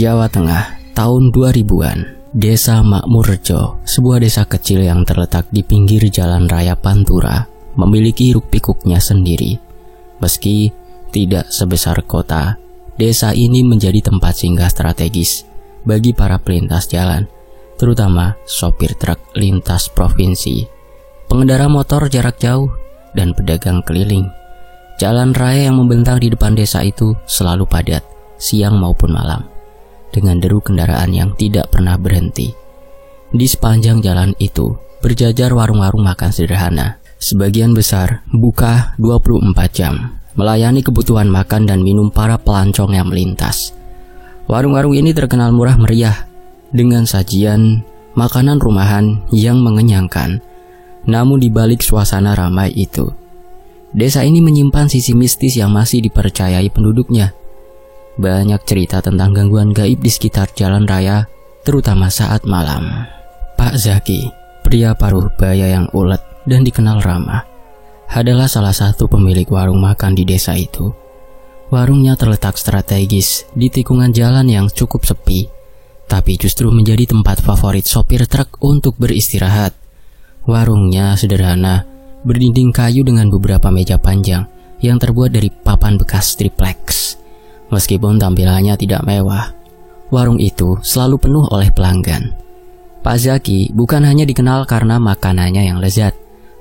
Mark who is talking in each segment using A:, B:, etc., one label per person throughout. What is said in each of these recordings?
A: Jawa Tengah, tahun 2000-an. Desa Makmurrejo, sebuah desa kecil yang terletak di pinggir jalan raya Pantura, memiliki hiruk-pikuknya sendiri. Meski tidak sebesar kota, desa ini menjadi tempat singgah strategis bagi para pelintas jalan, terutama sopir truk lintas provinsi, pengendara motor jarak jauh, dan pedagang keliling. Jalan raya yang membentang di depan desa itu selalu padat, siang maupun malam, dengan deru kendaraan yang tidak pernah berhenti. Di sepanjang jalan itu berjajar warung-warung makan sederhana. Sebagian besar buka 24 jam, melayani kebutuhan makan dan minum para pelancong yang melintas. Warung-warung ini terkenal murah meriah, dengan sajian makanan rumahan yang mengenyangkan. Namun di balik suasana ramai itu, desa ini menyimpan sisi mistis yang masih dipercayai penduduknya. Banyak cerita tentang gangguan gaib di sekitar jalan raya, terutama saat malam. Pak Zaki, pria paruh baya yang ulet dan dikenal ramah, adalah salah satu pemilik warung makan di desa itu. Warungnya terletak strategis di tikungan jalan yang cukup sepi, tapi justru menjadi tempat favorit sopir truk untuk beristirahat. Warungnya sederhana, berdinding kayu dengan beberapa meja panjang yang terbuat dari papan bekas triplex. Meskipun tampilannya tidak mewah, warung itu selalu penuh oleh pelanggan. Pak Zaki bukan hanya dikenal karena makanannya yang lezat,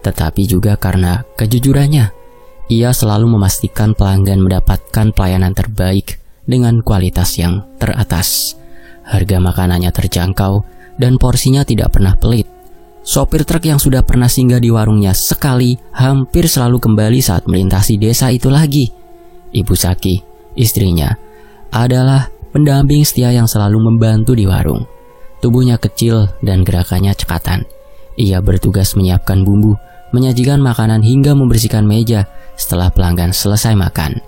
A: tetapi juga karena kejujurannya. Ia selalu memastikan pelanggan mendapatkan pelayanan terbaik dengan kualitas yang teratas. Harga makanannya terjangkau dan porsinya tidak pernah pelit. Sopir truk yang sudah pernah singgah di warungnya sekali hampir selalu kembali saat melintasi desa itu lagi. Ibu Zaki, istrinya, adalah pendamping setia yang selalu membantu di warung. Tubuhnya kecil dan gerakannya cekatan. Ia bertugas menyiapkan bumbu, menyajikan makanan hingga membersihkan meja setelah pelanggan selesai makan.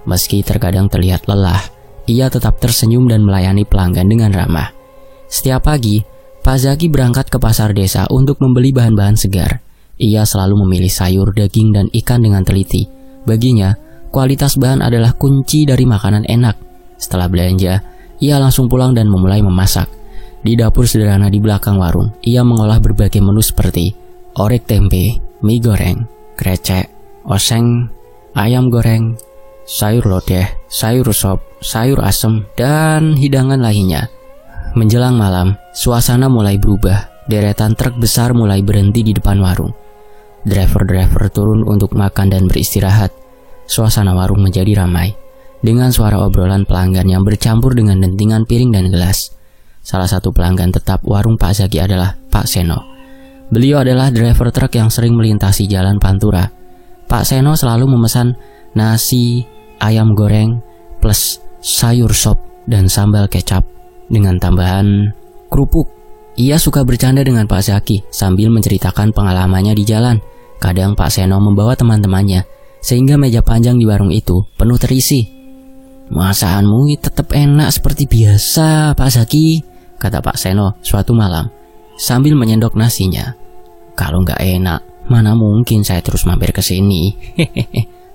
A: Meski terkadang terlihat lelah, ia tetap tersenyum dan melayani pelanggan dengan ramah. Setiap pagi, Pak Zaki berangkat ke pasar desa untuk membeli bahan-bahan segar. Ia selalu memilih sayur, daging, dan ikan dengan teliti. Baginya, kualitas bahan adalah kunci dari makanan enak. Setelah belanja, ia langsung pulang dan memulai memasak. Di dapur sederhana di belakang warung, ia mengolah berbagai menu seperti orek tempe, mie goreng, krecek, oseng, ayam goreng, sayur lodeh, sayur sop, sayur asem, dan hidangan lainnya. Menjelang malam, suasana mulai berubah. Deretan truk besar mulai berhenti di depan warung. Driver-driver turun untuk makan dan beristirahat. Suasana warung menjadi ramai, dengan suara obrolan pelanggan yang bercampur dengan dentingan piring dan gelas. Salah satu pelanggan tetap warung Pak Zaki adalah Pak Seno. Beliau adalah driver truk yang sering melintasi jalan Pantura. Pak Seno selalu memesan nasi, ayam goreng, plus sayur sop dan sambal kecap dengan tambahan kerupuk. Ia suka bercanda dengan Pak Zaki sambil menceritakan pengalamannya di jalan. Kadang Pak Seno membawa teman-temannya, sehingga meja panjang di warung itu penuh terisi. "Masakanmu tetap enak seperti biasa, Pak Zaki," kata Pak Seno suatu malam sambil menyendok nasinya. "Kalau nggak enak, mana mungkin saya terus mampir ke sini,"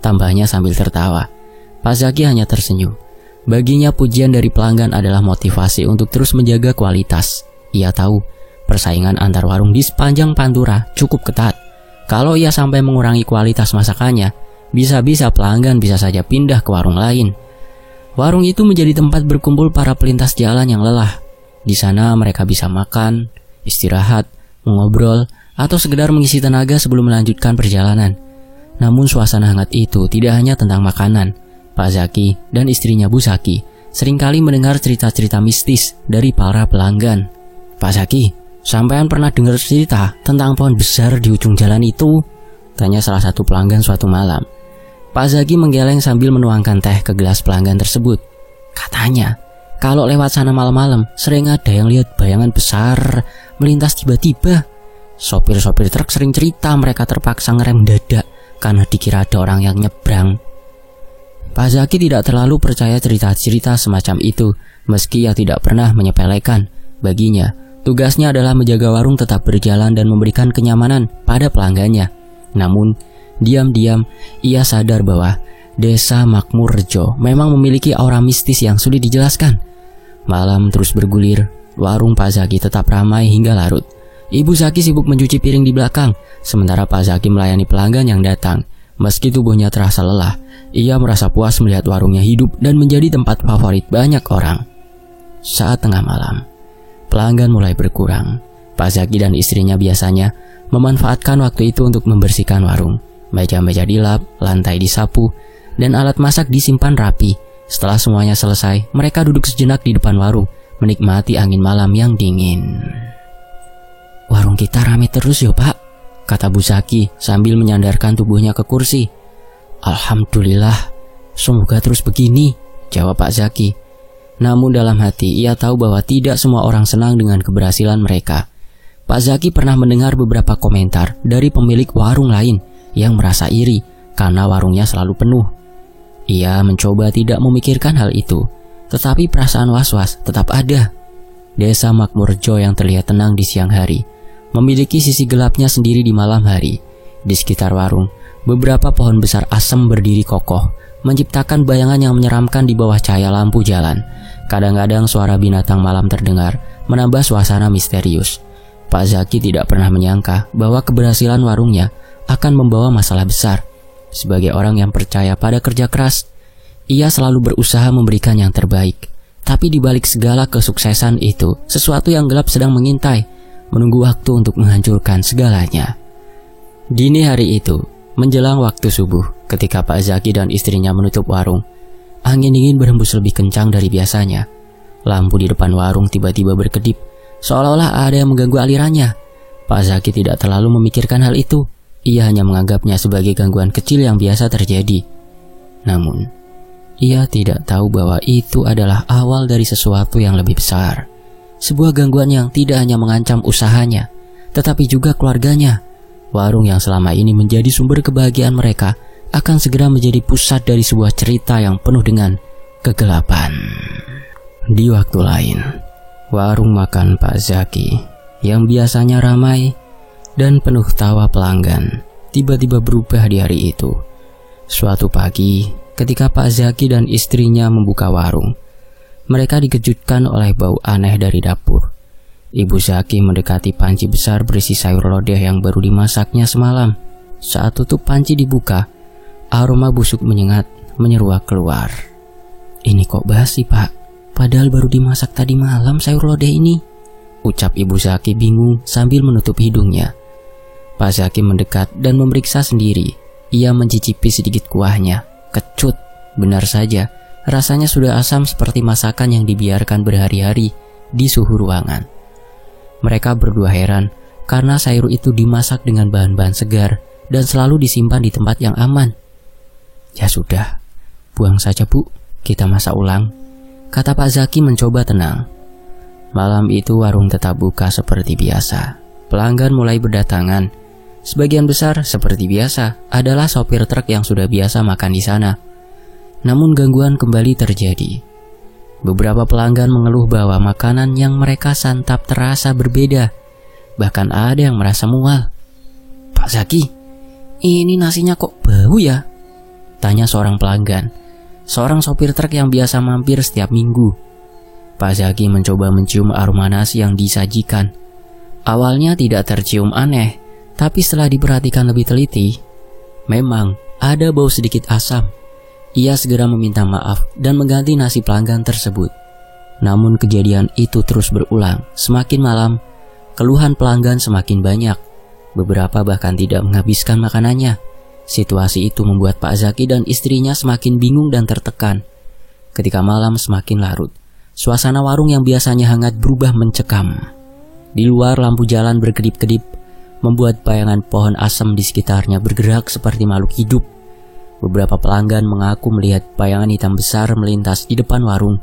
A: tambahnya sambil tertawa. Pak Zaki hanya tersenyum. Baginya pujian dari pelanggan adalah motivasi untuk terus menjaga kualitas. Ia tahu persaingan antar warung di sepanjang Pantura cukup ketat. Kalau ia sampai mengurangi kualitas masakannya, bisa-bisa pelanggan bisa saja pindah ke warung lain. Warung itu menjadi tempat berkumpul para pelintas jalan yang lelah. Di sana mereka bisa makan, istirahat, mengobrol, atau sekedar mengisi tenaga sebelum melanjutkan perjalanan. Namun suasana hangat itu tidak hanya tentang makanan. Pak Zaki dan istrinya Bu Zaki seringkali mendengar cerita-cerita mistis dari para pelanggan. "Pak Zaki, sampean pernah dengar cerita tentang pohon besar di ujung jalan itu?" tanya salah satu pelanggan suatu malam. Pak Zaki menggeleng sambil menuangkan teh ke gelas pelanggan tersebut. Katanya, kalau lewat sana malam-malam, sering ada yang lihat bayangan besar melintas tiba-tiba. Sopir-sopir truk sering cerita mereka terpaksa ngerem mendadak karena dikira ada orang yang nyebrang. Pak Zaki tidak terlalu percaya cerita-cerita semacam itu, meski ia tidak pernah menyepelekan. Baginya, tugasnya adalah menjaga warung tetap berjalan dan memberikan kenyamanan pada pelanggannya. Namun, diam-diam ia sadar bahwa desa Makmurrejo memang memiliki aura mistis yang sulit dijelaskan. Malam terus bergulir, warung Pak Zaki tetap ramai hingga larut. Ibu Zaki sibuk mencuci piring di belakang, sementara Pak Zaki melayani pelanggan yang datang. Meski tubuhnya terasa lelah, ia merasa puas melihat warungnya hidup dan menjadi tempat favorit banyak orang. Saat tengah malam, pelanggan mulai berkurang. Pak Zaki dan istrinya biasanya memanfaatkan waktu itu untuk membersihkan warung. Meja-meja dilap, lantai disapu, dan alat masak disimpan rapi. Setelah semuanya selesai, mereka duduk sejenak di depan warung, menikmati angin malam yang dingin. "Warung kita rame terus yo Pak," kata Bu Zaki sambil menyandarkan tubuhnya ke kursi. "Alhamdulillah, semoga terus begini," jawab Pak Zaki. Namun dalam hati ia tahu bahwa tidak semua orang senang dengan keberhasilan mereka. Pak Zaki pernah mendengar beberapa komentar dari pemilik warung lain yang merasa iri karena warungnya selalu penuh. Ia mencoba tidak memikirkan hal itu, tetapi perasaan was-was tetap ada. Desa Makmurjo yang terlihat tenang di siang hari memiliki sisi gelapnya sendiri di malam hari. Di sekitar warung, beberapa pohon besar asem berdiri kokoh, menciptakan bayangan yang menyeramkan di bawah cahaya lampu jalan. Kadang-kadang suara binatang malam terdengar, menambah suasana misterius. Pak Zaki tidak pernah menyangka bahwa keberhasilan warungnya akan membawa masalah besar. Sebagai orang yang percaya pada kerja keras, ia selalu berusaha memberikan yang terbaik. Tapi di balik segala kesuksesan itu, sesuatu yang gelap sedang mengintai, menunggu waktu untuk menghancurkan segalanya. Dini hari itu, menjelang waktu subuh, ketika Pak Zaki dan istrinya menutup warung, angin dingin berhembus lebih kencang dari biasanya. Lampu di depan warung tiba-tiba berkedip, seolah-olah ada yang mengganggu alirannya. Pak Zaki tidak terlalu memikirkan hal itu. Ia hanya menganggapnya sebagai gangguan kecil yang biasa terjadi. Namun, ia tidak tahu bahwa itu adalah awal dari sesuatu yang lebih besar. Sebuah gangguan yang tidak hanya mengancam usahanya, tetapi juga keluarganya. Warung yang selama ini menjadi sumber kebahagiaan mereka akan segera menjadi pusat dari sebuah cerita yang penuh dengan kegelapan. Di waktu lain, warung makan Pak Zaki yang biasanya ramai dan penuh tawa pelanggan tiba-tiba berubah di hari itu. Suatu pagi, ketika Pak Zaki dan istrinya membuka warung, mereka dikejutkan oleh bau aneh dari dapur. Ibu Zaki mendekati panci besar berisi sayur lodeh yang baru dimasaknya semalam. Saat tutup panci dibuka, aroma busuk menyengat menyeruak keluar. "Ini kok basi Pak? Padahal baru dimasak tadi malam sayur lodeh ini," ucap Ibu Zaki bingung sambil menutup hidungnya. Pak Zaki mendekat dan memeriksa sendiri. Ia mencicipi sedikit kuahnya. Kecut, benar saja, rasanya sudah asam seperti masakan yang dibiarkan berhari-hari di suhu ruangan. Mereka berdua heran karena sayur itu dimasak dengan bahan-bahan segar dan selalu disimpan di tempat yang aman. "Ya sudah, buang saja Bu, kita masak ulang," kata Pak Zaki mencoba tenang. Malam itu warung tetap buka seperti biasa. Pelanggan mulai berdatangan. Sebagian besar seperti biasa adalah sopir truk yang sudah biasa makan di sana. Namun gangguan kembali terjadi. Beberapa pelanggan mengeluh bahwa makanan yang mereka santap terasa berbeda. Bahkan ada yang merasa mual. "Pak Zaki, ini nasinya kok bau ya?" tanya seorang pelanggan, seorang sopir truk yang biasa mampir setiap minggu. Pak Zaki mencoba mencium aroma nasi yang disajikan. Awalnya tidak tercium aneh, tapi setelah diperhatikan lebih teliti, memang ada bau sedikit asam. Ia segera meminta maaf dan mengganti nasi pelanggan tersebut. Namun kejadian itu terus berulang. Semakin malam, keluhan pelanggan semakin banyak. Beberapa bahkan tidak menghabiskan makanannya. Situasi itu membuat Pak Zaki dan istrinya semakin bingung dan tertekan. Ketika malam semakin larut, suasana warung yang biasanya hangat berubah mencekam. Di luar lampu jalan berkedip-kedip, membuat bayangan pohon asem di sekitarnya bergerak seperti makhluk hidup. Beberapa pelanggan mengaku melihat bayangan hitam besar melintas di depan warung,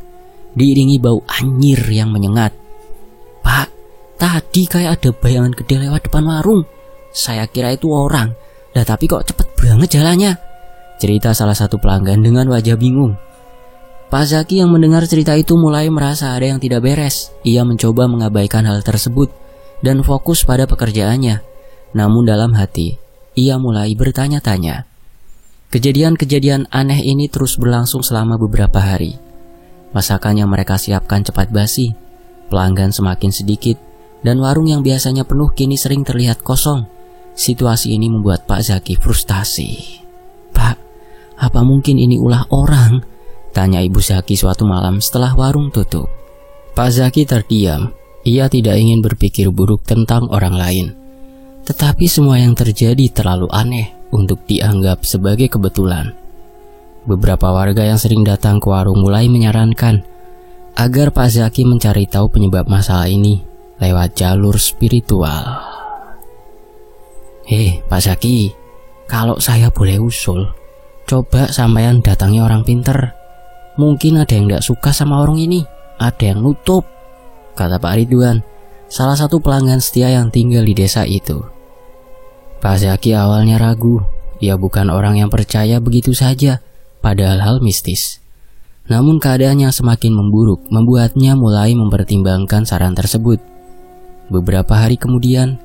A: diiringi bau anyir yang menyengat. "Pak, tadi kayak ada bayangan gede lewat depan warung. Saya kira itu orang, tapi kok cepet banget jalannya," cerita salah satu pelanggan dengan wajah bingung. Pak Zaki yang mendengar cerita itu mulai merasa ada yang tidak beres. Ia mencoba mengabaikan hal tersebut dan fokus pada pekerjaannya. Namun dalam hati, ia mulai bertanya-tanya. Kejadian-kejadian aneh ini terus berlangsung selama beberapa hari. Masakan yang mereka siapkan cepat basi, pelanggan semakin sedikit, dan warung yang biasanya penuh kini sering terlihat kosong. Situasi ini membuat Pak Zaki frustasi. "Pak, apa mungkin ini ulah orang?" tanya Ibu Zaki suatu malam setelah warung tutup. Pak Zaki terdiam. Ia tidak ingin berpikir buruk tentang orang lain. Tetapi semua yang terjadi terlalu aneh untuk dianggap sebagai kebetulan. Beberapa warga yang sering datang ke warung mulai menyarankan agar Pak Zaki mencari tahu penyebab masalah ini lewat jalur spiritual. Pak Zaki, kalau saya boleh usul, coba sampean datangi orang pinter. Mungkin ada yang tidak suka sama warung ini, ada yang nutup," kata Pak Ridwan, salah satu pelanggan setia yang tinggal di desa itu. Pak Zaki awalnya ragu. Ia bukan orang yang percaya begitu saja pada hal-hal mistis. Namun keadaan yang semakin memburuk membuatnya mulai mempertimbangkan saran tersebut. Beberapa hari kemudian,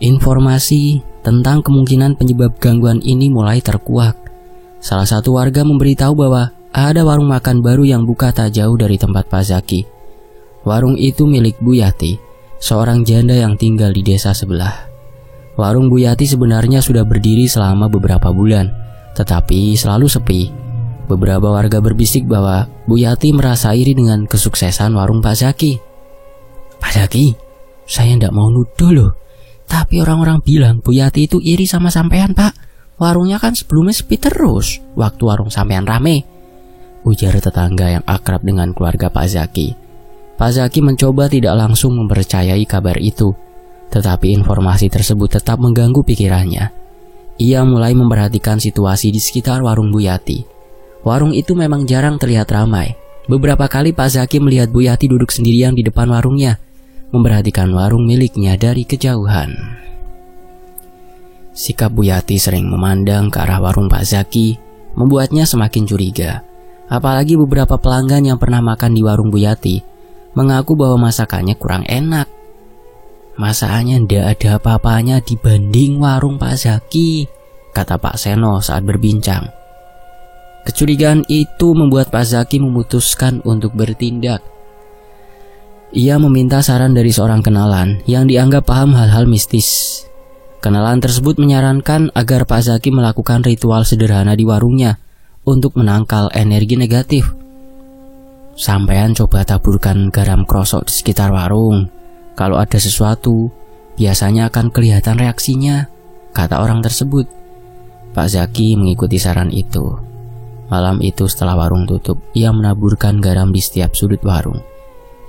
A: informasi tentang kemungkinan penyebab gangguan ini mulai terkuak. Salah satu warga memberitahu bahwa ada warung makan baru yang buka tak jauh dari tempat Pak Zaki. Warung itu milik Bu Yati, seorang janda yang tinggal di desa sebelah. Warung Bu Yati sebenarnya sudah berdiri selama beberapa bulan, tetapi selalu sepi. Beberapa warga berbisik bahwa Bu Yati merasa iri dengan kesuksesan warung Pak Zaki. "Pak Zaki, saya tidak mau nuduh loh, tapi orang-orang bilang Bu Yati itu iri sama sampean, Pak. Warungnya kan sebelumnya sepi terus waktu warung sampean rame," ujar tetangga yang akrab dengan keluarga Pak Zaki. Pak Zaki mencoba tidak langsung mempercayai kabar itu, tetapi informasi tersebut tetap mengganggu pikirannya. Ia mulai memperhatikan situasi di sekitar warung Bu Yati. Warung itu memang jarang terlihat ramai. Beberapa kali Pak Zaki melihat Bu Yati duduk sendirian di depan warungnya, memperhatikan warung miliknya dari kejauhan. Sikap Bu Yati sering memandang ke arah warung Pak Zaki membuatnya semakin curiga. Apalagi beberapa pelanggan yang pernah makan di warung Bu Yati mengaku bahwa masakannya kurang enak. "Masakannya ndak ada apa-apanya dibanding warung Pak Zaki," kata Pak Seno saat berbincang. Kecurigaan itu membuat Pak Zaki memutuskan untuk bertindak. Ia meminta saran dari seorang kenalan yang dianggap paham hal-hal mistis. Kenalan tersebut menyarankan agar Pak Zaki melakukan ritual sederhana di warungnya untuk menangkal energi negatif. "Sampean coba taburkan garam krosok di sekitar warung. Kalau ada sesuatu, biasanya akan kelihatan reaksinya," kata orang tersebut. Pak Zaki mengikuti saran itu. Malam itu setelah warung tutup, ia menaburkan garam di setiap sudut warung.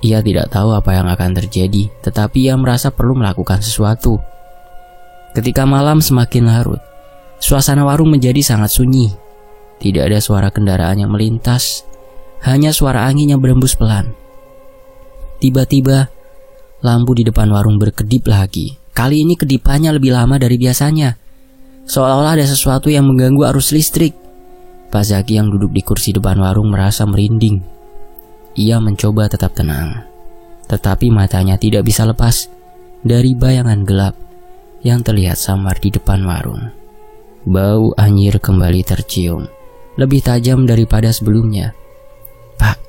A: Ia tidak tahu apa yang akan terjadi, tetapi ia merasa perlu melakukan sesuatu. Ketika malam semakin larut, suasana warung menjadi sangat sunyi. Tidak ada suara kendaraan yang melintas, hanya suara angin yang berembus pelan. Tiba-tiba, lampu di depan warung berkedip lagi. Kali ini kedipannya lebih lama dari biasanya, seolah-olah ada sesuatu yang mengganggu arus listrik. Pak Zaki yang duduk di kursi depan warung merasa merinding. Ia mencoba tetap tenang, tetapi matanya tidak bisa lepas dari bayangan gelap yang terlihat samar di depan warung. Bau anyir kembali tercium, lebih tajam daripada sebelumnya. "Pak,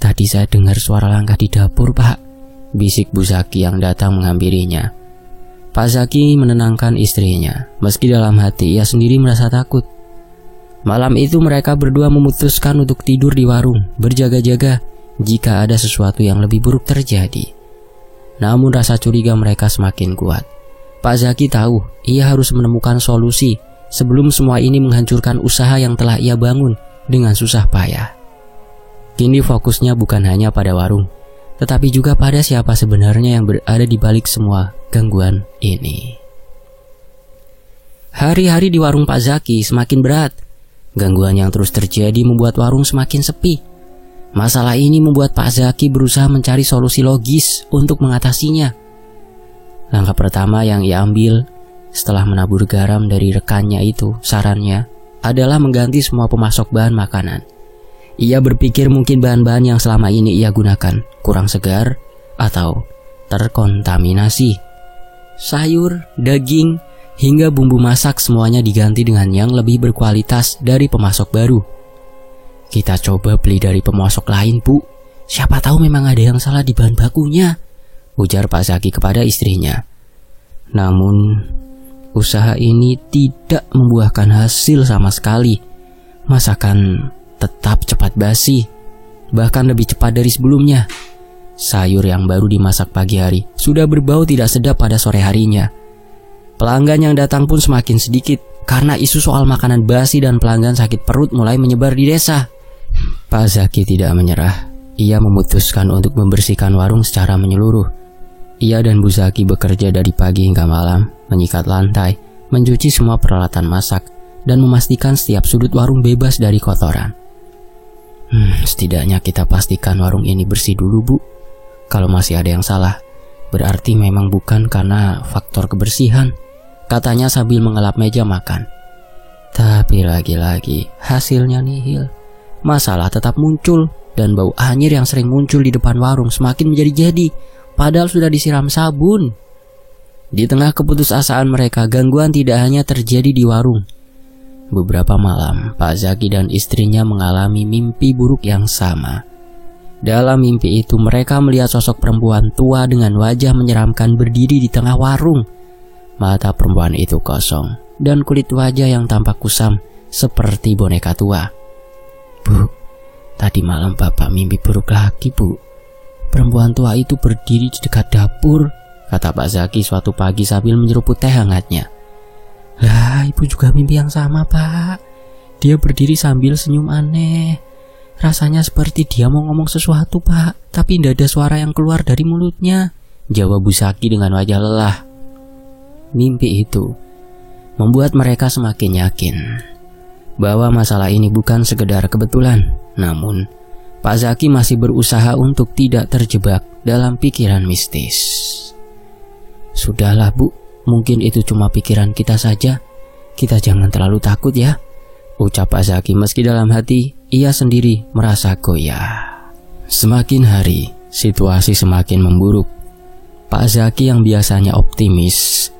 A: tadi saya dengar suara langkah di dapur, Pak," bisik Bu Zaki yang datang menghampirinya. Pak Zaki menenangkan istrinya, meski dalam hati ia sendiri merasa takut. Malam itu mereka berdua memutuskan untuk tidur di warung, berjaga-jaga jika ada sesuatu yang lebih buruk terjadi. Namun rasa curiga mereka semakin kuat. Pak Zaki tahu ia harus menemukan solusi sebelum semua ini menghancurkan usaha yang telah ia bangun dengan susah payah. Kini fokusnya bukan hanya pada warung, tetapi juga pada siapa sebenarnya yang berada di balik semua gangguan ini. Hari-hari di warung Pak Zaki semakin berat. Gangguan yang terus terjadi membuat warung semakin sepi. Masalah ini membuat Pak Zaki berusaha mencari solusi logis untuk mengatasinya. Langkah pertama yang ia ambil setelah menabur garam dari rekannya itu, sarannya adalah mengganti semua pemasok bahan makanan. Ia berpikir mungkin bahan-bahan yang selama ini ia gunakan kurang segar atau terkontaminasi. Sayur, daging, hingga bumbu masak semuanya diganti dengan yang lebih berkualitas dari pemasok baru. Kita coba beli dari pemasok lain, Bu. Siapa tahu memang ada yang salah di bahan bakunya, ujar Pak Zaki kepada istrinya. Namun, usaha ini tidak membuahkan hasil sama sekali. Masakan tetap cepat basi, bahkan lebih cepat dari sebelumnya. Sayur yang baru dimasak pagi hari sudah berbau tidak sedap pada sore harinya. Pelanggan yang datang pun semakin sedikit karena isu soal makanan basi dan pelanggan sakit perut mulai menyebar di desa. Pak Zaki tidak menyerah. Ia memutuskan untuk membersihkan warung secara menyeluruh. Ia dan Bu Zaki bekerja dari pagi hingga malam, menyikat lantai, mencuci semua peralatan masak, dan memastikan setiap sudut warung bebas dari kotoran. Setidaknya kita pastikan warung ini bersih dulu, Bu. Kalau masih ada yang salah, berarti memang bukan karena faktor kebersihan, katanya sambil mengelap meja makan. Tapi lagi-lagi hasilnya nihil. Masalah tetap muncul, dan bau anyir yang sering muncul di depan warung semakin menjadi-jadi, padahal sudah disiram sabun. Di tengah keputusasaan mereka, gangguan tidak hanya terjadi di warung. Beberapa malam, Pak Zaki dan istrinya mengalami mimpi buruk yang sama. Dalam mimpi itu, mereka melihat sosok perempuan tua dengan wajah menyeramkan berdiri di tengah warung. Mata perempuan itu kosong, dan kulit wajah yang tampak kusam seperti boneka tua. Bu, tadi malam Bapak mimpi buruk lagi, Bu. Perempuan tua itu berdiri di dekat dapur, kata Pak Zaki suatu pagi sambil menyeruput teh hangatnya. Lah, Ibu juga mimpi yang sama, Pak. Dia berdiri sambil senyum aneh. Rasanya seperti dia mau ngomong sesuatu, Pak, tapi tidak ada suara yang keluar dari mulutnya, jawab Bu Zaki dengan wajah lelah. Mimpi itu membuat mereka semakin yakin bahwa masalah ini bukan sekedar kebetulan. Namun, Pak Zaki masih berusaha untuk tidak terjebak dalam pikiran mistis. Sudahlah, Bu, mungkin itu cuma pikiran kita saja. Kita jangan terlalu takut ya, ucap Pak Zaki meski dalam hati ia sendiri merasa goyah. Semakin hari, situasi semakin memburuk. Pak Zaki yang biasanya optimis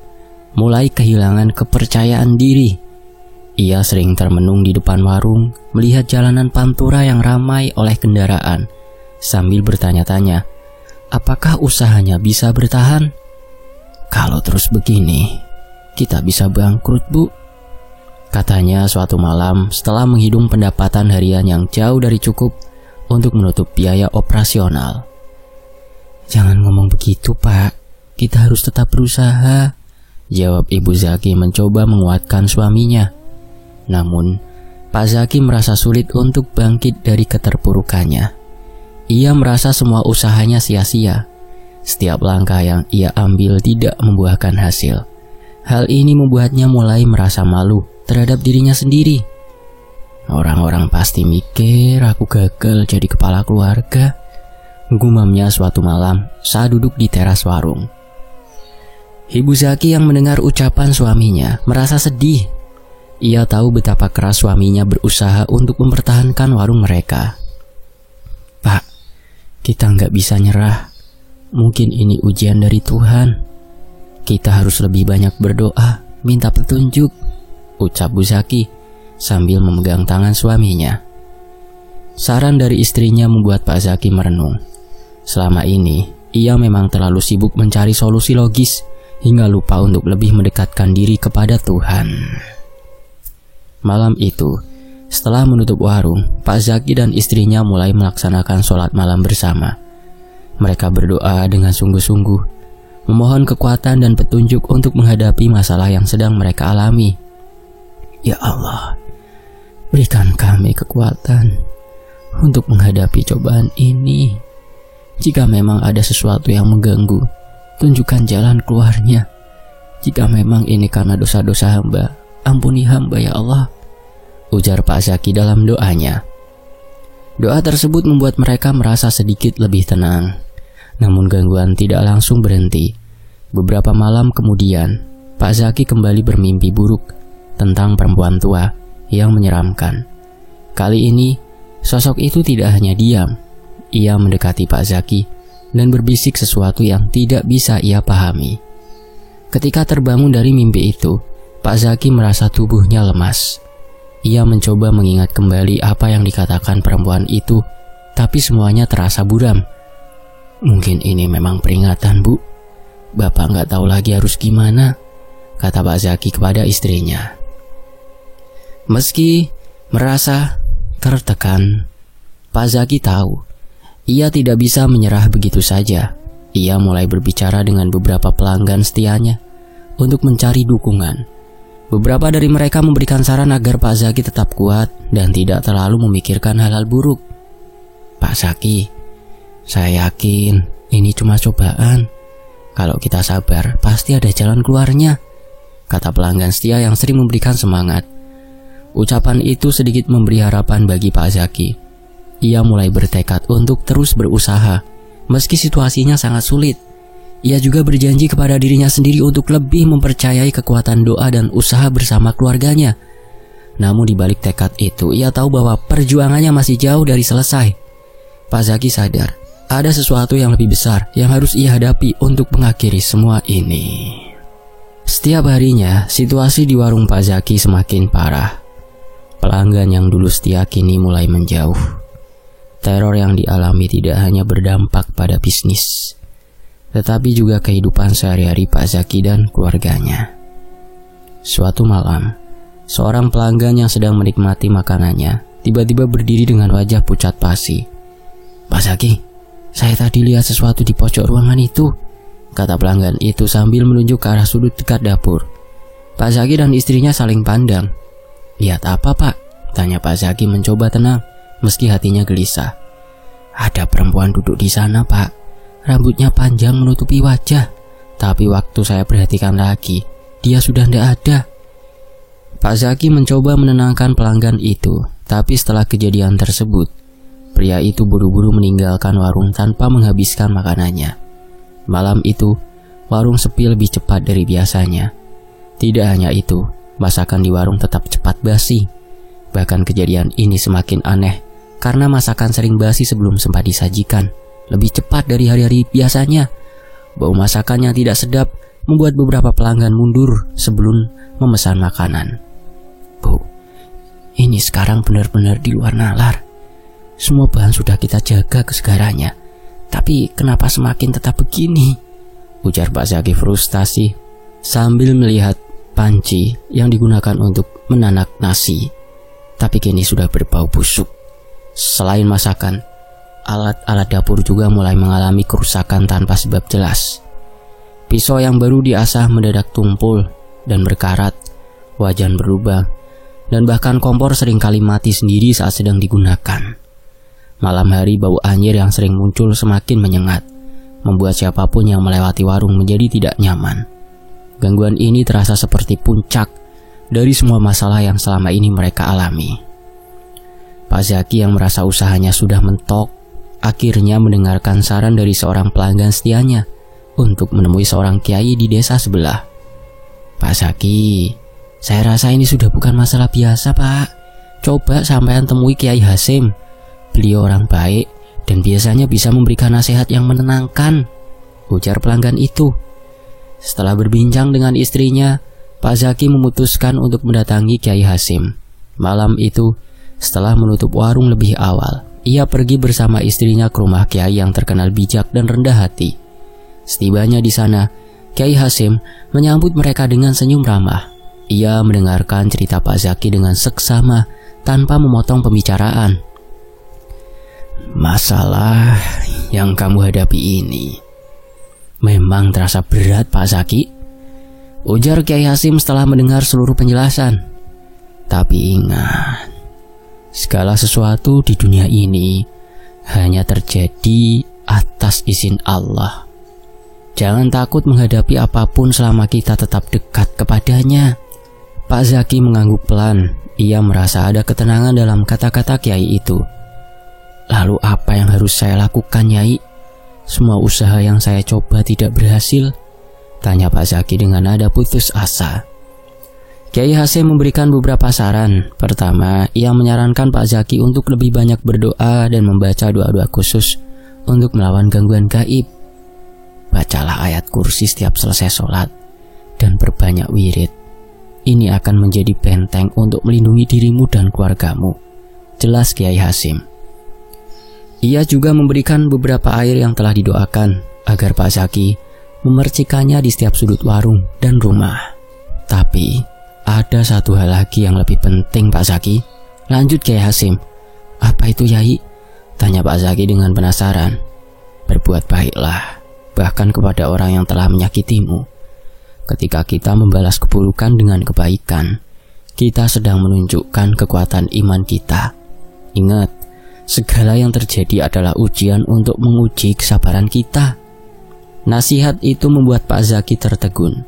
A: mulai kehilangan kepercayaan diri. Ia sering termenung di depan warung, melihat jalanan Pantura yang ramai oleh kendaraan, sambil bertanya-tanya, apakah usahanya bisa bertahan? Kalau terus begini, kita bisa bangkrut, Bu, katanya suatu malam setelah menghitung pendapatan harian yang jauh dari cukup untuk menutup biaya operasional. Jangan ngomong begitu, Pak. Kita harus tetap berusaha, jawab Ibu Zaki mencoba menguatkan suaminya. Namun, Pak Zaki merasa sulit untuk bangkit dari keterpurukannya. Ia merasa semua usahanya sia-sia. Setiap langkah yang ia ambil tidak membuahkan hasil. Hal ini membuatnya mulai merasa malu terhadap dirinya sendiri. Orang-orang pasti mikir aku gagal jadi kepala keluarga, gumamnya suatu malam saat duduk di teras warung. Ibu Zaki yang mendengar ucapan suaminya merasa sedih. Ia tahu betapa keras suaminya berusaha untuk mempertahankan warung mereka. Pak, kita nggak bisa nyerah. Mungkin ini ujian dari Tuhan. Kita harus lebih banyak berdoa, minta petunjuk, ucap Bu Zaki sambil memegang tangan suaminya. Saran dari istrinya membuat Pak Zaki merenung. Selama ini, ia memang terlalu sibuk mencari solusi logis hingga lupa untuk lebih mendekatkan diri kepada Tuhan. Malam itu, setelah menutup warung, Pak Zaki dan istrinya mulai melaksanakan sholat malam bersama. Mereka berdoa dengan sungguh-sungguh, memohon kekuatan dan petunjuk untuk menghadapi masalah yang sedang mereka alami. Ya Allah, berikan kami kekuatan untuk menghadapi cobaan ini. Jika memang ada sesuatu yang mengganggu, tunjukkan jalan keluarnya. Jika memang ini karena dosa-dosa hamba, ampuni hamba ya Allah, ujar Pak Zaki dalam doanya. Doa tersebut membuat mereka merasa sedikit lebih tenang. Namun gangguan tidak langsung berhenti. Beberapa malam kemudian, Pak Zaki kembali bermimpi buruk tentang perempuan tua yang menyeramkan. Kali ini, sosok itu tidak hanya diam. Ia mendekati Pak Zaki dan berbisik sesuatu yang tidak bisa ia pahami. Ketika terbangun dari mimpi itu, Pak Zaki merasa tubuhnya lemas. Ia mencoba mengingat kembali apa yang dikatakan perempuan itu, tapi semuanya terasa buram. "Mungkin ini memang peringatan, Bu. Bapak nggak tahu lagi harus gimana," kata Pak Zaki kepada istrinya. Meski merasa tertekan, Pak Zaki tahu ia tidak bisa menyerah begitu saja. Ia mulai berbicara dengan beberapa pelanggan setianya untuk mencari dukungan. Beberapa dari mereka memberikan saran agar Pak Zaki tetap kuat dan tidak terlalu memikirkan hal-hal buruk. "Pak Zaki, saya yakin ini cuma cobaan. Kalau kita sabar, pasti ada jalan keluarnya," kata pelanggan setia yang sering memberikan semangat. Ucapan itu sedikit memberi harapan bagi Pak Zaki. Ia mulai bertekad untuk terus berusaha, meski situasinya sangat sulit. Ia juga berjanji kepada dirinya sendiri untuk lebih mempercayai kekuatan doa dan usaha bersama keluarganya. Namun di balik tekad itu, ia tahu bahwa perjuangannya masih jauh dari selesai. Pak Zaki sadar, ada sesuatu yang lebih besar yang harus ia hadapi untuk mengakhiri semua ini. Setiap harinya, situasi di warung Pak Zaki semakin parah. Pelanggan yang dulu setia kini mulai menjauh. Teror yang dialami tidak hanya berdampak pada bisnis, tetapi juga kehidupan sehari-hari Pak Zaki dan keluarganya. Suatu malam, seorang pelanggan yang sedang menikmati makanannya tiba-tiba berdiri dengan wajah pucat pasi. "Pak Zaki, saya tadi lihat sesuatu di pojok ruangan itu," kata pelanggan itu sambil menunjuk ke arah sudut dekat dapur. Pak Zaki dan istrinya saling pandang. "Lihat apa, Pak?" tanya Pak Zaki mencoba tenang, meski hatinya gelisah. "Ada perempuan duduk di sana, Pak. Rambutnya panjang menutupi wajah. Tapi waktu saya perhatikan lagi, dia sudah tidak ada." Pak Zaki mencoba menenangkan pelanggan itu, tapi setelah kejadian tersebut, pria itu buru-buru meninggalkan warung tanpa menghabiskan makanannya. Malam itu, warung sepi lebih cepat dari biasanya. Tidak hanya itu, masakan di warung tetap cepat basi. Bahkan kejadian ini semakin aneh karena masakan sering basi sebelum sempat disajikan, lebih cepat dari hari-hari biasanya. Bau masakan yang tidak sedap membuat beberapa pelanggan mundur sebelum memesan makanan. "Bu, ini sekarang benar-benar di luar nalar. Semua bahan sudah kita jaga kesegarannya, tapi kenapa semakin tetap begini?" ujar Pak Zaki frustasi sambil melihat panci yang digunakan untuk menanak nasi, tapi kini sudah berbau busuk. Selain masakan, alat-alat dapur juga mulai mengalami kerusakan tanpa sebab jelas. Pisau yang baru diasah mendadak tumpul dan berkarat, wajan berlubang, dan bahkan kompor seringkali mati sendiri saat sedang digunakan. Malam hari bau anyir yang sering muncul semakin menyengat, membuat siapapun yang melewati warung menjadi tidak nyaman. Gangguan ini terasa seperti puncak dari semua masalah yang selama ini mereka alami. Pak Zaki yang merasa usahanya sudah mentok, akhirnya mendengarkan saran dari seorang pelanggan setianya untuk menemui seorang kiai di desa sebelah. "Pak Zaki, saya rasa ini sudah bukan masalah biasa, Pak. Coba sampean temui Kiai Hasim. Beliau orang baik dan biasanya bisa memberikan nasihat yang menenangkan," ujar pelanggan itu. Setelah berbincang dengan istrinya, Pak Zaki memutuskan untuk mendatangi Kiai Hasim. Malam itu, setelah menutup warung lebih awal, ia pergi bersama istrinya ke rumah Kiai yang terkenal bijak dan rendah hati. Setibanya di sana, Kiai Hasim menyambut mereka dengan senyum ramah. Ia mendengarkan cerita Pak Zaki dengan seksama tanpa memotong pembicaraan. "Masalah yang kamu hadapi ini memang terasa berat, Pak Zaki," ujar Kiai Hasim setelah mendengar seluruh penjelasan. "Tapi ingat, segala sesuatu di dunia ini hanya terjadi atas izin Allah. Jangan takut menghadapi apapun selama kita tetap dekat kepadanya." Pak Zaki mengangguk pelan. Ia merasa ada ketenangan dalam kata-kata Kiai itu. "Lalu apa yang harus saya lakukan, Nyai? Semua usaha yang saya coba tidak berhasil?" tanya Pak Zaki dengan nada putus asa. Kiai Hasim memberikan beberapa saran. Pertama, ia menyarankan Pak Zaki untuk lebih banyak berdoa dan membaca doa-doa khusus untuk melawan gangguan gaib. "Bacalah ayat kursi setiap selesai sholat dan perbanyak wirid. ini akan menjadi benteng untuk melindungi dirimu dan keluargamu. Jelas Kiai Hasyim. Ia juga memberikan beberapa air yang telah didoakan agar Pak Zaki memercikannya di setiap sudut warung dan rumah. Tapi ada satu hal lagi yang lebih penting Pak Zaki. Lanjut Kiai Hasyim. Apa itu Yai? Tanya Pak Zaki dengan penasaran. Berbuat baiklah, bahkan kepada orang yang telah menyakitimu. Ketika kita membalas keburukan dengan kebaikan, kita sedang menunjukkan kekuatan iman kita. Ingat, segala yang terjadi adalah ujian untuk menguji kesabaran kita. Nasihat itu membuat Pak Zaki tertegun.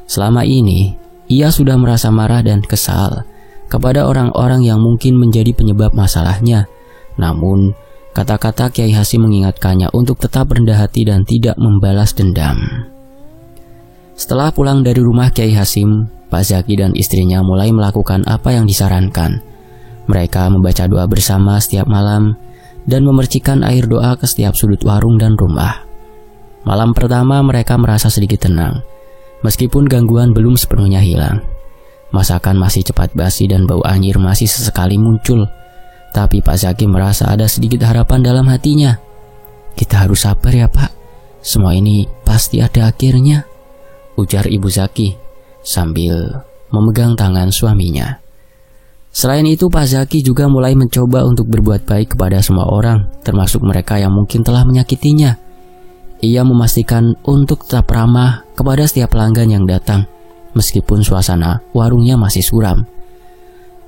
A: Selama ini, ia sudah merasa marah dan kesal kepada orang-orang yang mungkin menjadi penyebab masalahnya. Namun, kata-kata Kiai Hasyim mengingatkannya untuk tetap rendah hati dan tidak membalas dendam. Setelah pulang dari rumah Kiai Hasyim, Pak Zaki dan istrinya mulai melakukan apa yang disarankan. Mereka membaca doa bersama setiap malam dan memercikan air doa ke setiap sudut warung dan rumah. Malam pertama mereka merasa sedikit tenang, meskipun gangguan belum sepenuhnya hilang. Masakan masih cepat basi dan bau anyir masih sesekali muncul. Tapi Pak Zaki merasa ada sedikit harapan dalam hatinya. Kita harus sabar ya Pak, semua ini pasti ada akhirnya, ujar Ibu Zaki sambil memegang tangan suaminya. Selain itu Pak Zaki juga mulai mencoba untuk berbuat baik kepada semua orang, termasuk mereka yang mungkin telah menyakitinya. Ia memastikan untuk tetap ramah kepada setiap pelanggan yang datang, meskipun suasana warungnya masih suram.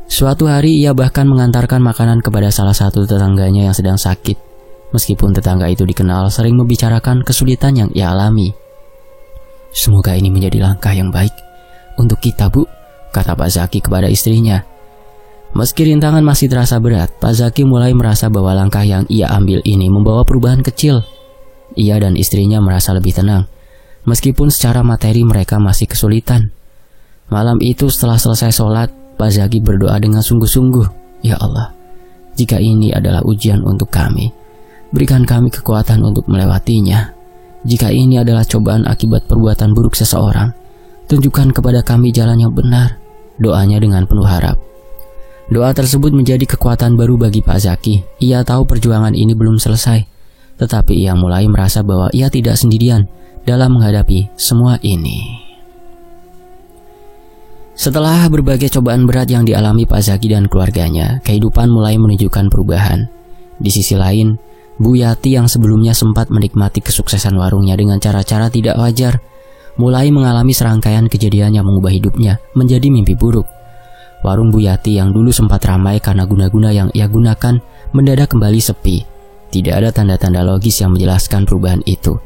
A: Suatu hari ia bahkan mengantarkan makanan kepada salah satu tetangganya yang sedang sakit, meskipun tetangga itu dikenal sering membicarakan kesulitan yang ia alami. Semoga ini menjadi langkah yang baik untuk kita Bu, kata Pak Zaki kepada istrinya. Meski rintangan masih terasa berat, Pak Zaki mulai merasa bahwa langkah yang ia ambil ini membawa perubahan kecil. Ia dan istrinya merasa lebih tenang, meskipun secara materi mereka masih kesulitan. Malam itu setelah selesai sholat, Pak Zaki berdoa dengan sungguh-sungguh. Ya Allah, jika ini adalah ujian untuk kami, berikan kami kekuatan untuk melewatinya. Jika ini adalah cobaan akibat perbuatan buruk seseorang, tunjukkan kepada kami jalan yang benar. Doanya dengan penuh harap. Doa tersebut menjadi kekuatan baru bagi Pak Zaki. Ia tahu perjuangan ini belum selesai, tetapi ia mulai merasa bahwa ia tidak sendirian dalam menghadapi semua ini. Setelah berbagai cobaan berat yang dialami Pak Zaki dan keluarganya, kehidupan mulai menunjukkan perubahan. Di sisi lain, Bu Yati yang sebelumnya sempat menikmati kesuksesan warungnya dengan cara-cara tidak wajar, mulai mengalami serangkaian kejadian yang mengubah hidupnya menjadi mimpi buruk. Warung Bu Yati yang dulu sempat ramai karena guna-guna yang ia gunakan mendadak kembali sepi. Tidak ada tanda-tanda logis yang menjelaskan perubahan itu.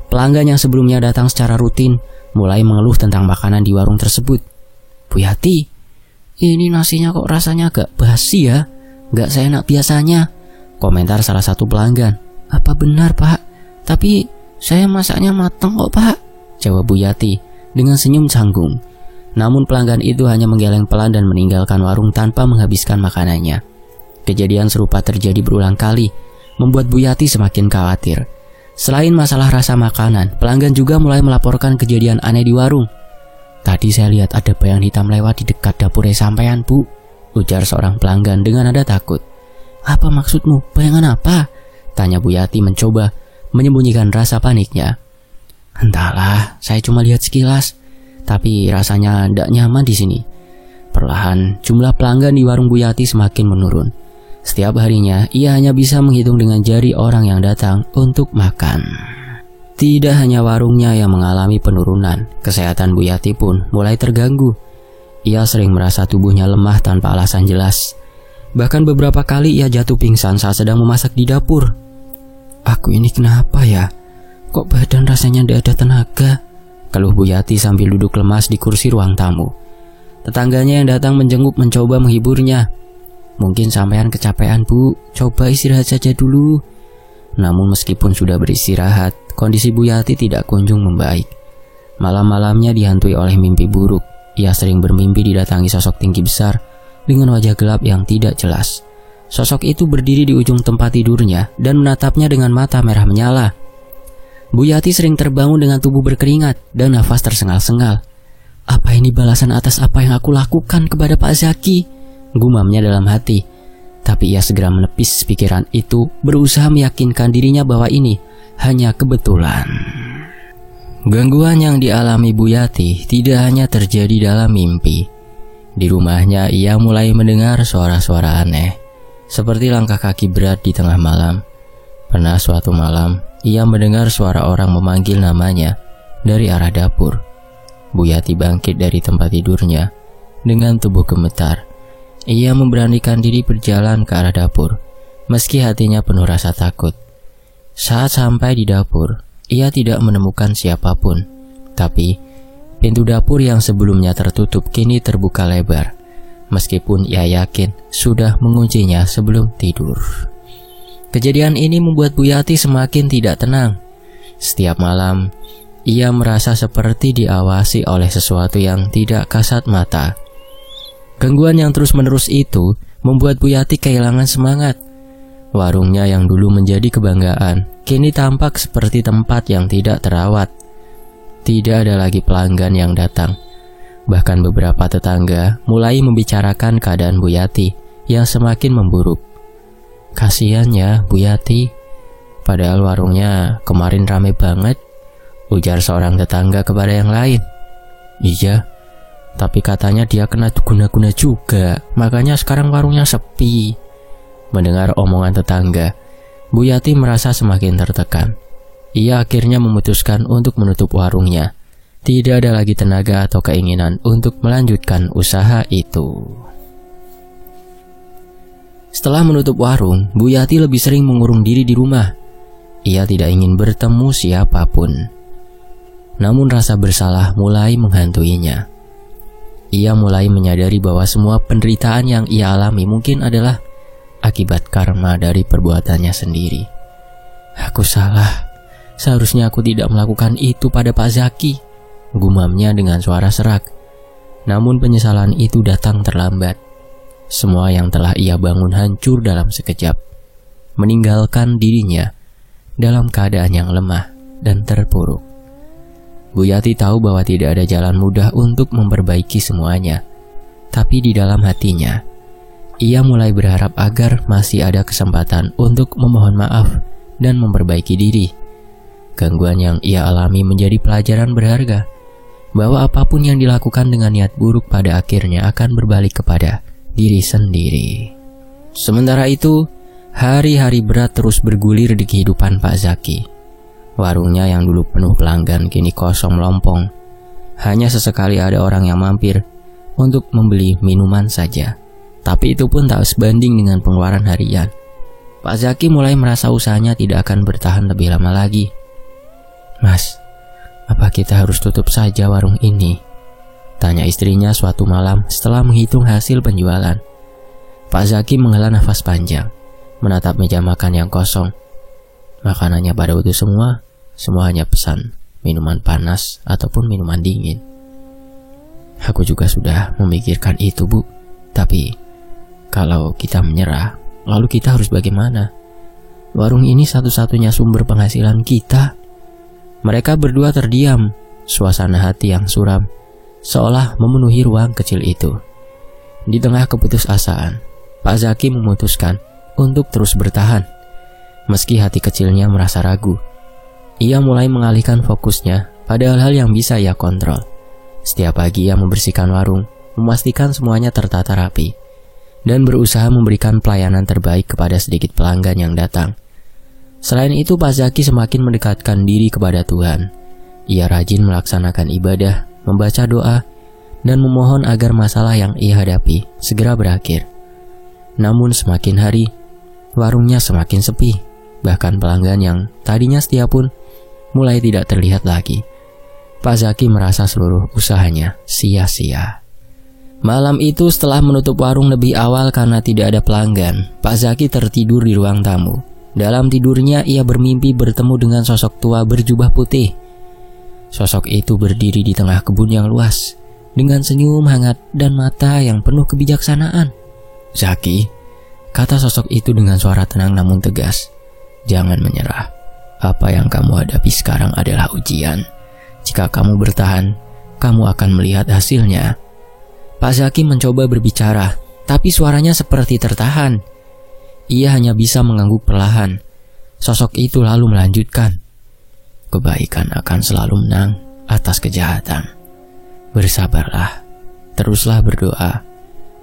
A: Pelanggan yang sebelumnya datang secara rutin mulai mengeluh tentang makanan di warung tersebut. Bu Yati, ini nasinya kok rasanya agak basi ya, gak seenak biasanya, komentar salah satu pelanggan. Apa benar Pak? Tapi saya masaknya matang kok Pak, jawab Bu Yati dengan senyum canggung. Namun pelanggan itu hanya menggeleng pelan dan meninggalkan warung tanpa menghabiskan makanannya. Kejadian serupa terjadi berulang kali, membuat Bu Yati semakin khawatir. Selain masalah rasa makanan, pelanggan juga mulai melaporkan kejadian aneh di warung. Tadi saya lihat ada bayangan hitam lewat di dekat dapur sampean Bu, ujar seorang pelanggan dengan nada takut. Apa maksudmu? Bayangan apa? Tanya Bu Yati mencoba menyembunyikan rasa paniknya. Entahlah, saya cuma lihat sekilas, tapi rasanya tidak nyaman di sini. Perlahan, jumlah pelanggan di warung Bu Yati semakin menurun. Setiap harinya, ia hanya bisa menghitung dengan jari orang yang datang untuk makan. Tidak hanya warungnya yang mengalami penurunan, kesehatan Bu Yati pun mulai terganggu. Ia sering merasa tubuhnya lemah tanpa alasan jelas. Bahkan beberapa kali ia jatuh pingsan saat sedang memasak di dapur. Aku ini kenapa ya? Kok badan rasanya tidak ada tenaga? Keluh Bu Yati sambil duduk lemas di kursi ruang tamu. Tetangganya yang datang menjenguk mencoba menghiburnya. Mungkin sampean kecapean Bu, coba istirahat saja dulu. Namun meskipun sudah beristirahat, kondisi Bu Yati tidak kunjung membaik. Malam-malamnya dihantui oleh mimpi buruk. Ia sering bermimpi didatangi sosok tinggi besar dengan wajah gelap yang tidak jelas. Sosok itu berdiri di ujung tempat tidurnya dan menatapnya dengan mata merah menyala. Bu Yati sering terbangun dengan tubuh berkeringat dan nafas tersengal-sengal. Apa ini balasan atas apa yang aku lakukan kepada Pak Zaki? Gumamnya dalam hati. Tapi ia segera menepis pikiran itu, berusaha meyakinkan dirinya bahwa ini hanya kebetulan. Gangguan yang dialami Bu Yati tidak hanya terjadi dalam mimpi. Di rumahnya ia mulai mendengar suara-suara aneh, seperti langkah kaki berat di tengah malam. Pernah suatu malam, ia mendengar suara orang memanggil namanya dari arah dapur. Bu Yati bangkit dari tempat tidurnya dengan tubuh gemetar. Ia memberanikan diri berjalan ke arah dapur, meski hatinya penuh rasa takut. Saat sampai di dapur, ia tidak menemukan siapapun. Tapi, pintu dapur yang sebelumnya tertutup kini terbuka lebar, meskipun ia yakin sudah menguncinya sebelum tidur. Kejadian ini membuat Bu Yati semakin tidak tenang. Setiap malam, ia merasa seperti diawasi oleh sesuatu yang tidak kasat mata. Gangguan yang terus-menerus itu membuat Bu Yati kehilangan semangat. Warungnya yang dulu menjadi kebanggaan, kini tampak seperti tempat yang tidak terawat. Tidak ada lagi pelanggan yang datang. Bahkan beberapa tetangga mulai membicarakan keadaan Bu Yati yang semakin memburuk. Kasiannya Bu Yati, padahal warungnya kemarin rame banget, ujar seorang tetangga kepada yang lain. Iya, tapi katanya dia kena guna-guna juga, makanya sekarang warungnya sepi. Mendengar omongan tetangga, Bu Yati merasa semakin tertekan. Ia akhirnya memutuskan untuk menutup warungnya. Tidak ada lagi tenaga atau keinginan untuk melanjutkan usaha itu. Setelah menutup warung, Bu Yati lebih sering mengurung diri di rumah. Ia tidak ingin bertemu siapapun. Namun rasa bersalah mulai menghantuinya. Ia mulai menyadari bahwa semua penderitaan yang ia alami mungkin adalah akibat karma dari perbuatannya sendiri. Aku salah. Seharusnya aku tidak melakukan itu pada Pak Zaki, gumamnya dengan suara serak. Namun penyesalan itu datang terlambat. Semua yang telah ia bangun hancur dalam sekejap, meninggalkan dirinya dalam keadaan yang lemah dan terpuruk. Bu Yati tahu bahwa tidak ada jalan mudah untuk memperbaiki semuanya. Tapi di dalam hatinya, ia mulai berharap agar masih ada kesempatan untuk memohon maaf dan memperbaiki diri. Gangguan yang ia alami menjadi pelajaran berharga, bahwa apapun yang dilakukan dengan niat buruk pada akhirnya akan berbalik kepada diri sendiri. Sementara itu, hari-hari berat terus bergulir di kehidupan Pak Zaki. Warungnya yang dulu penuh pelanggan kini kosong melompong. Hanya sesekali ada orang yang mampir untuk membeli minuman saja. Tapi itu pun tak sebanding dengan pengeluaran harian. Pak Zaki mulai merasa usahanya tidak akan bertahan lebih lama lagi. Mas, apa kita harus tutup saja warung ini? Tanya istrinya suatu malam setelah menghitung hasil penjualan. Pak Zaki menghela nafas panjang, menatap meja makan yang kosong. Makanannya pada utuh semua hanya pesan minuman panas ataupun minuman dingin. Aku juga sudah memikirkan itu, Bu. Tapi, kalau kita menyerah, lalu kita harus bagaimana? Warung ini satu-satunya sumber penghasilan kita. Mereka berdua terdiam, suasana hati yang suram seolah memenuhi ruang kecil itu. Di tengah keputusasaan, Pak Zaki memutuskan untuk terus bertahan. Meski hati kecilnya merasa ragu, ia mulai mengalihkan fokusnya pada hal-hal yang bisa ia kontrol. Setiap pagi ia membersihkan warung, memastikan semuanya tertata rapi, dan berusaha memberikan pelayanan terbaik kepada sedikit pelanggan yang datang. Selain itu, Pak Zaki semakin mendekatkan diri kepada Tuhan. Ia rajin melaksanakan ibadah, membaca doa, dan memohon agar masalah yang ia hadapi segera berakhir. Namun semakin hari, warungnya semakin sepi. Bahkan pelanggan yang tadinya setia pun mulai tidak terlihat lagi. Pak Zaki merasa seluruh usahanya sia-sia. Malam itu setelah menutup warung lebih awal karena tidak ada pelanggan, Pak Zaki tertidur di ruang tamu. Dalam tidurnya ia bermimpi bertemu dengan sosok tua berjubah putih. Sosok itu berdiri di tengah kebun yang luas, dengan senyum hangat dan mata yang penuh kebijaksanaan. Zaki, kata sosok itu dengan suara tenang namun tegas, jangan menyerah. Apa yang kamu hadapi sekarang adalah ujian. Jika kamu bertahan, kamu akan melihat hasilnya." Pak Zaki mencoba berbicara, tapi suaranya seperti tertahan. Ia hanya bisa mengangguk perlahan. Sosok itu lalu melanjutkan, "Kebaikan akan selalu menang atas kejahatan. Bersabarlah, teruslah berdoa,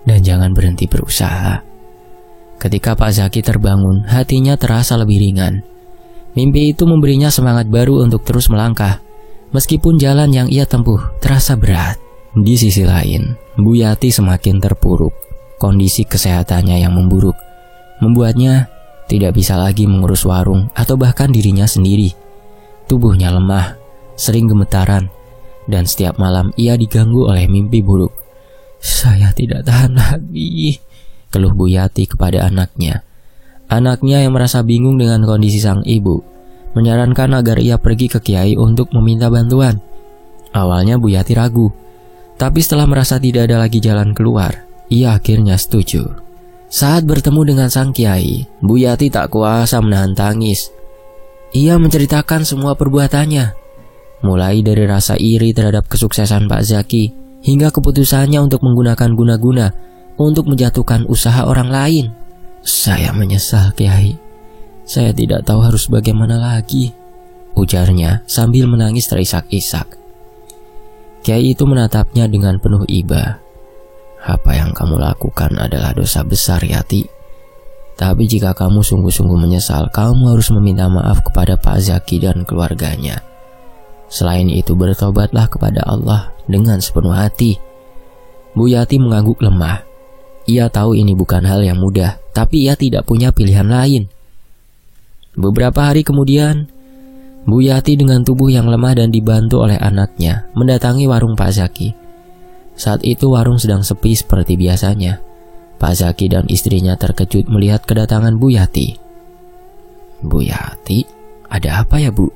A: dan jangan berhenti berusaha." Ketika Pak Zaki terbangun, hatinya terasa lebih ringan. Mimpi itu memberinya semangat baru untuk terus melangkah, meskipun jalan yang ia tempuh terasa berat. Di sisi lain, Bu Yati semakin terpuruk. Kondisi kesehatannya yang memburuk membuatnya tidak bisa lagi mengurus warung atau bahkan dirinya sendiri. Tubuhnya lemah, sering gemetaran, dan setiap malam ia diganggu oleh mimpi buruk. "Saya tidak tahan lagi," keluh Bu Yati kepada anaknya. Anaknya yang merasa bingung dengan kondisi sang ibu menyarankan agar ia pergi ke kiai untuk meminta bantuan. Awalnya Bu Yati ragu, tapi setelah merasa tidak ada lagi jalan keluar, ia akhirnya setuju. Saat bertemu dengan sang kiai, Bu Yati tak kuasa menahan tangis. Ia menceritakan semua perbuatannya, mulai dari rasa iri terhadap kesuksesan Pak Zaki hingga keputusannya untuk menggunakan guna-guna untuk menjatuhkan usaha orang lain. "Saya menyesal, Kiai. Saya tidak tahu harus bagaimana lagi," ujarnya sambil menangis terisak-isak. Kiai itu menatapnya dengan penuh iba. "Apa yang kamu lakukan adalah dosa besar, Yati. Tapi jika kamu sungguh-sungguh menyesal, kamu harus meminta maaf kepada Pak Zaki dan keluarganya. Selain itu, bertobatlah kepada Allah dengan sepenuh hati." Bu Yati mengangguk lemah. Ia tahu ini bukan hal yang mudah, tapi ia tidak punya pilihan lain. Beberapa hari kemudian, Bu Yati dengan tubuh yang lemah dan dibantu oleh anaknya mendatangi warung Pak Zaki. Saat itu warung sedang sepi seperti biasanya. Pak Zaki dan istrinya terkejut melihat kedatangan Bu Yati. "Bu Yati, ada apa ya, Bu?"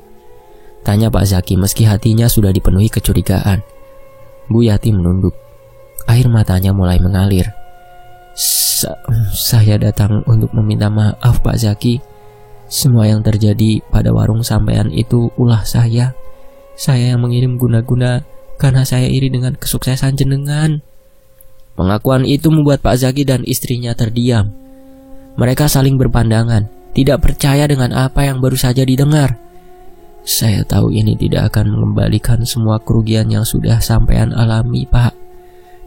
A: tanya Pak Zaki meski hatinya sudah dipenuhi kecurigaan. Bu Yati menunduk. Air matanya mulai mengalir. Saya datang untuk meminta maaf, Pak Zaki. Semua yang terjadi pada warung sampean itu ulah saya. Saya yang mengirim guna-guna karena saya iri dengan kesuksesan jenengan." Pengakuan itu membuat Pak Zaki dan istrinya terdiam. Mereka saling berpandangan, tidak percaya dengan apa yang baru saja didengar. "Saya tahu ini tidak akan mengembalikan semua kerugian yang sudah sampean alami, Pak.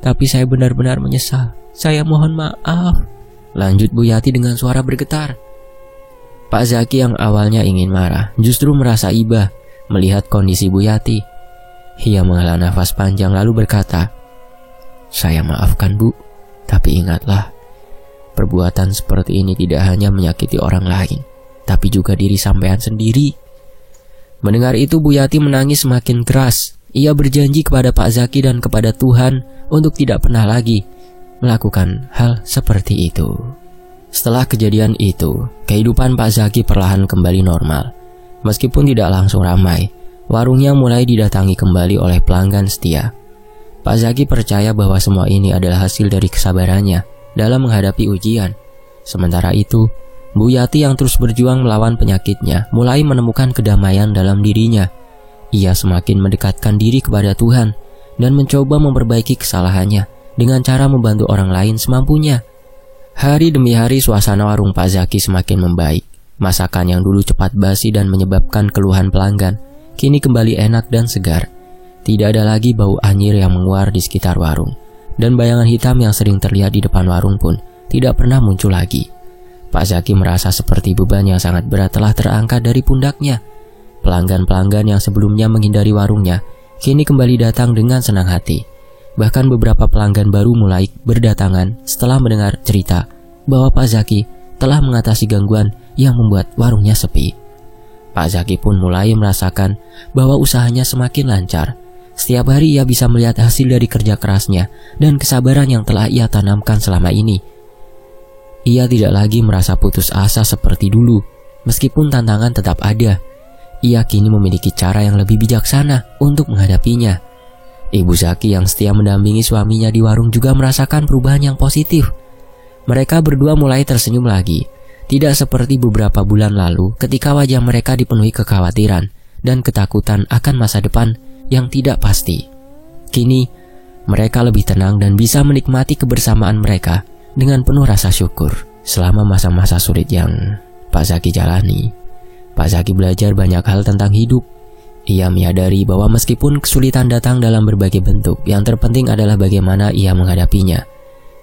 A: Tapi saya benar-benar menyesal. Saya mohon maaf," lanjut Bu Yati dengan suara bergetar. Pak Zaki yang awalnya ingin marah justru merasa iba melihat kondisi Bu Yati. Ia menghela nafas panjang lalu berkata, "Saya maafkan, Bu, tapi ingatlah, perbuatan seperti ini tidak hanya menyakiti orang lain, tapi juga diri sampean sendiri." Mendengar itu Bu Yati menangis semakin keras. Ia berjanji kepada Pak Zaki dan kepada Tuhan untuk tidak pernah lagi melakukan hal seperti itu. Setelah kejadian itu, kehidupan Pak Zaki perlahan kembali normal. Meskipun tidak langsung ramai, warungnya mulai didatangi kembali oleh pelanggan setia. Pak Zaki percaya bahwa semua ini adalah hasil dari kesabarannya dalam menghadapi ujian. Sementara itu, Bu Yati yang terus berjuang melawan penyakitnya mulai menemukan kedamaian dalam dirinya. Ia semakin mendekatkan diri kepada Tuhan dan mencoba memperbaiki kesalahannya dengan cara membantu orang lain semampunya. Hari demi hari suasana warung Pak Zaki semakin membaik. Masakan yang dulu cepat basi dan menyebabkan keluhan pelanggan kini kembali enak dan segar. Tidak ada lagi bau anyir yang menguar di sekitar warung, dan bayangan hitam yang sering terlihat di depan warung pun tidak pernah muncul lagi. Pak Zaki merasa seperti beban yang sangat berat telah terangkat dari pundaknya. Pelanggan-pelanggan yang sebelumnya menghindari warungnya kini kembali datang dengan senang hati. Bahkan beberapa pelanggan baru mulai berdatangan setelah mendengar cerita bahwa Pak Zaki telah mengatasi gangguan yang membuat warungnya sepi. Pak Zaki pun mulai merasakan bahwa usahanya semakin lancar. Setiap hari ia bisa melihat hasil dari kerja kerasnya dan kesabaran yang telah ia tanamkan selama ini. Ia tidak lagi merasa putus asa seperti dulu. Meskipun tantangan tetap ada, ia kini memiliki cara yang lebih bijaksana untuk menghadapinya. Ibu Zaki yang setia mendampingi suaminya di warung juga merasakan perubahan yang positif. Mereka berdua mulai tersenyum lagi. Tidak seperti beberapa bulan lalu ketika wajah mereka dipenuhi kekhawatiran dan ketakutan akan masa depan yang tidak pasti. Kini, mereka lebih tenang dan bisa menikmati kebersamaan mereka dengan penuh rasa syukur. Selama masa-masa sulit yang Pak Zaki jalani, Pak Zaki belajar banyak hal tentang hidup. Ia menyadari bahwa meskipun kesulitan datang dalam berbagai bentuk, yang terpenting adalah bagaimana ia menghadapinya.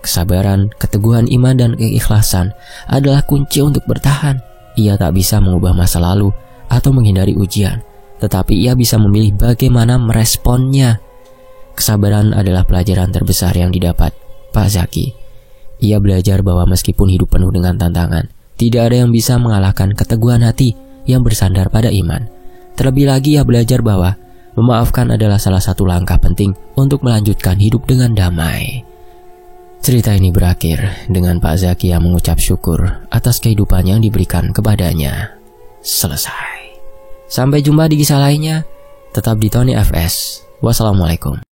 A: Kesabaran, keteguhan iman, dan keikhlasan adalah kunci untuk bertahan. Ia tak bisa mengubah masa lalu atau menghindari ujian, tetapi ia bisa memilih bagaimana meresponnya. Kesabaran adalah pelajaran terbesar yang didapat Pak Zaki. Ia belajar bahwa meskipun hidup penuh dengan tantangan, tidak ada yang bisa mengalahkan keteguhan hati yang bersandar pada iman. Terlebih lagi, ia belajar bahwa memaafkan adalah salah satu langkah penting untuk melanjutkan hidup dengan damai. Cerita ini berakhir dengan Pak Zaki yang mengucap syukur atas kehidupan yang diberikan kepadanya. Selesai. Sampai jumpa di kisah lainnya. Tetap di Tony FS. Wassalamualaikum.